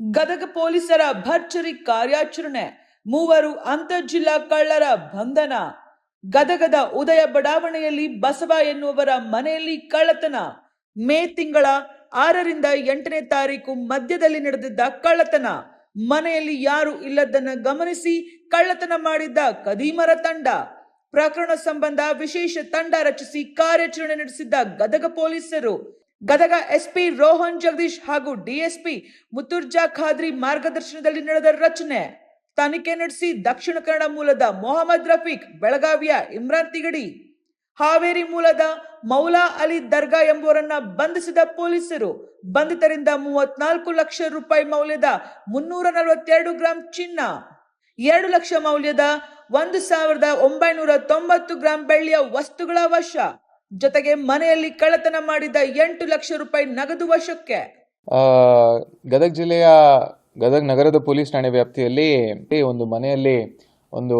ಗದಗ ಪೊಲೀಸರ ಭರ್ಜರಿ ಕಾರ್ಯಾಚರಣೆ, ಮೂವರು ಅಂತರ್ಜಿಲ್ಲಾ ಕಳ್ಳರ ಬಂಧನ. ಗದಗದ ಉದಯ ಬಡಾವಣೆಯಲ್ಲಿ ಬಸವ ಎನ್ನುವರ ಮನೆಯಲ್ಲಿ ಕಳ್ಳತನ. ಮೇ ತಿಂಗಳ 6ರಿಂದ 8ನೇ ತಾರೀಕು ಮಧ್ಯದಲ್ಲಿ ನಡೆದಿದ್ದ ಕಳ್ಳತನ. ಮನೆಯಲ್ಲಿ ಯಾರು ಇಲ್ಲದನ್ನ ಗಮನಿಸಿ ಕಳ್ಳತನ ಮಾಡಿದ್ದ ಕದೀಮರ ತಂಡ. ಪ್ರಕರಣ ಸಂಬಂಧ ವಿಶೇಷ ತಂಡ ರಚಿಸಿ ಕಾರ್ಯಾಚರಣೆ ನಡೆಸಿದ್ದ ಗದಗ ಪೊಲೀಸರು. ಗದಗ ಎಸ್ಪಿ ರೋಹನ್ ಜಗದೀಶ್ ಹಾಗೂ ಡಿಎಸ್ಪಿ ಮುತುರ್ಜಾ ಖಾದ್ರಿ ಮಾರ್ಗದರ್ಶನದಲ್ಲಿ ನಡೆದ ರಚನೆ. ತನಿಖೆ ನಡೆಸಿ ದಕ್ಷಿಣ ಕನ್ನಡ ಮೂಲದ ಮೊಹಮ್ಮದ್ ರಫೀಕ್, ಬೆಳಗಾವಿಯ ಇಮ್ರಾನ್ ತಿಗಡಿ, ಹಾವೇರಿ ಮೂಲದ ಮೌಲಾ ಅಲಿ ದರ್ಗಾ ಎಂಬುವರನ್ನ ಬಂಧಿಸಿದ ಪೊಲೀಸರು. ಬಂಧಿತರಿಂದ 34 ಲಕ್ಷ ರೂಪಾಯಿ ಮೌಲ್ಯದ 342 ಗ್ರಾಂ ಚಿನ್ನ, 2 ಲಕ್ಷ ಮೌಲ್ಯದ 1990 ಗ್ರಾಂ ಬೆಳ್ಳಿಯ ವಸ್ತುಗಳ ವಶ. ಜೊತೆಗೆ ಮನೆಯಲ್ಲಿ ಕಳ್ಳತನ ಮಾಡಿದ 8 ಲಕ್ಷ ರೂಪಾಯಿ ನಗದು ವಶಕ್ಕೆ. ಗದಗ ಜಿಲ್ಲೆಯ ಗದಗ ನಗರದ ಪೊಲೀಸ್ ಠಾಣೆ ವ್ಯಾಪ್ತಿಯಲ್ಲಿ ಒಂದು ಮನೆಯಲ್ಲಿ ಒಂದು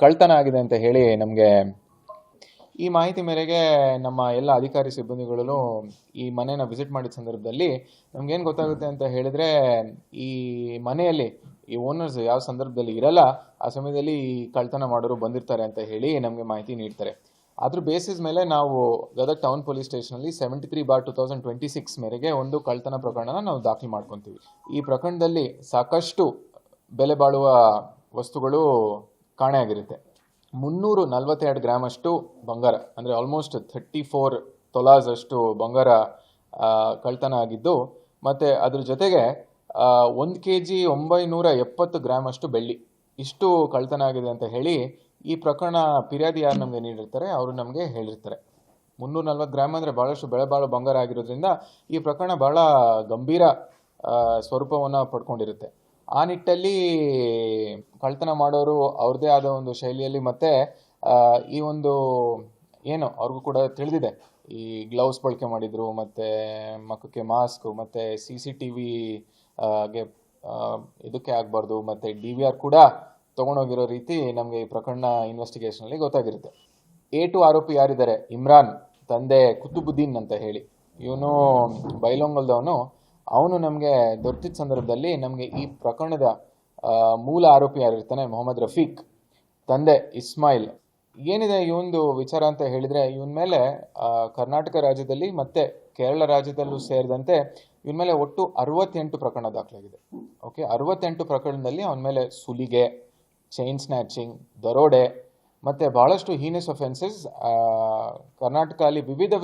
ಕಳ್ತನ ಆಗಿದೆ ಅಂತ ಹೇಳಿ ನಮಗೆ ಈ ಮಾಹಿತಿ ಮೇರೆಗೆ ನಮ್ಮ ಎಲ್ಲ ಅಧಿಕಾರಿ ಸಿಬ್ಬಂದಿಗಳು ಈ ಮನೆಯನ್ನು ವಿಸಿಟ್ ಮಾಡಿದ ಸಂದರ್ಭದಲ್ಲಿ ನಮ್ಗೇನು ಗೊತ್ತಾಗುತ್ತೆ ಅಂತ ಹೇಳಿದ್ರೆ, ಈ ಮನೆಯಲ್ಲಿ ಈ ಓನರ್ಸ್ ಯಾವ ಸಂದರ್ಭದಲ್ಲಿ ಇರಲ್ಲ, ಆ ಸಮಯದಲ್ಲಿ ಈ ಕಳ್ತನ ಮಾಡೋರು ಬಂದಿರ್ತಾರೆ ಅಂತ ಹೇಳಿ ನಮಗೆ ಮಾಹಿತಿ ನೀಡ್ತಾರೆ. ಅದ್ರ ಬೇಸಿಸ್ ಮೇಲೆ ನಾವು ಗದಗ ಟೌನ್ ಪೊಲೀಸ್ ಸ್ಟೇಷನಲ್ಲಿ 73/2026 ಮೇರೆಗೆ ಒಂದು ಕಳ್ತನ ಪ್ರಕರಣನ ನಾವು ದಾಖಲು ಮಾಡ್ಕೊತೀವಿ. ಈ ಪ್ರಕರಣದಲ್ಲಿ ಸಾಕಷ್ಟು ಬೆಲೆ ಬಾಳುವ ವಸ್ತುಗಳು ಕಾಣೆಯಾಗಿರುತ್ತೆ. 342 ಗ್ರಾಮ್ ಅಷ್ಟು ಬಂಗಾರ, ಅಂದರೆ ಆಲ್ಮೋಸ್ಟ್ 34 ತೊಲಾಸ್ ಅಷ್ಟು ಬಂಗಾರ ಕಳ್ತನ ಆಗಿದ್ದು, ಮತ್ತು ಅದ್ರ ಜೊತೆಗೆ 1 kg 970 ಗ್ರಾಮ್ ಅಷ್ಟು ಬೆಳ್ಳಿ, ಇಷ್ಟು ಕಳ್ತನ ಆಗಿದೆ ಅಂತ ಹೇಳಿ ಈ ಪ್ರಕರಣ ಫಿರ್ಯಾದಿ ಯಾರು ನಮಗೆ ನೀಡಿರ್ತಾರೆ ಅವರು ನಮಗೆ ಹೇಳಿರ್ತಾರೆ. 340 ಗ್ರಾಮ್ ಅಂದರೆ ಭಾಳಷ್ಟು ಬೆಳೆ ಬಾಳೋ ಬಂಗಾರ ಆಗಿರೋದ್ರಿಂದ ಈ ಪ್ರಕರಣ ಭಾಳ ಗಂಭೀರ ಸ್ವರೂಪವನ್ನು ಪಡ್ಕೊಂಡಿರುತ್ತೆ. ಆ ನಿಟ್ಟಲ್ಲಿ ಕಳ್ತನ ಮಾಡೋರು ಅವ್ರದ್ದೇ ಆದ ಒಂದು ಶೈಲಿಯಲ್ಲಿ, ಮತ್ತು ಈ ಒಂದು ಏನು ಅವ್ರಿಗೂ ಕೂಡ ತಿಳಿದಿದೆ, ಈ ಗ್ಲೌಸ್ ಬಳಕೆ ಮಾಡಿದರು, ಮತ್ತು ಮಕ್ಕಕ್ಕೆ ಮಾಸ್ಕು, ಮತ್ತು CCTV ಇದಕ್ಕೆ ಆಗಬಾರ್ದು, ಮತ್ತು DVR ಕೂಡ ತೊಗೊಂಡೋಗಿರೋ ರೀತಿ ನಮಗೆ ಈ ಪ್ರಕರಣ ಇನ್ವೆಸ್ಟಿಗೇಷನಲ್ಲಿ ಗೊತ್ತಾಗಿರುತ್ತೆ. A2 ಆರೋಪಿ ಯಾರಿದ್ದಾರೆ, ಇಮ್ರಾನ್ ತಂದೆ ಕುತುಬುದ್ದೀನ್ ಅಂತ ಹೇಳಿ, ಇವನು ಬೈಲೊಂಗಲ್ದವನು. ಅವನು ನಮಗೆ ದೊರೆತಿದ್ದ ಸಂದರ್ಭದಲ್ಲಿ ನಮಗೆ ಈ ಪ್ರಕರಣದ ಮೂಲ ಆರೋಪಿ ಯಾರಿರ್ತಾನೆ ಮೊಹಮ್ಮದ್ ರಫೀಕ್, ತಂದೆ ಇಸ್ಮಾಯಿಲ್. ಏನಿದೆ ಇವೊಂದು ವಿಚಾರ ಅಂತ ಹೇಳಿದರೆ, ಇವನ ಮೇಲೆ ಕರ್ನಾಟಕ ರಾಜ್ಯದಲ್ಲಿ ಮತ್ತು ಕೇರಳ ರಾಜ್ಯದಲ್ಲೂ ಸೇರಿದಂತೆ ಇವನ ಮೇಲೆ ಒಟ್ಟು 68 ಪ್ರಕರಣ ದಾಖಲಾಗಿದೆ. ಓಕೆ, 68 ಪ್ರಕರಣದಲ್ಲಿ ಅವನ ಮೇಲೆ ಸುಲಿಗೆ, ಚೈನ್ ಸ್ನ್ಯಾಚಿಂಗ್, ದರೋಡೆ ಮತ್ತು ಭಾಳಷ್ಟು ಹೀನಸ್ ಅಫೆನ್ಸಸ್ ಕರ್ನಾಟಕ ಅಲ್ಲಿ ವಿವಿಧ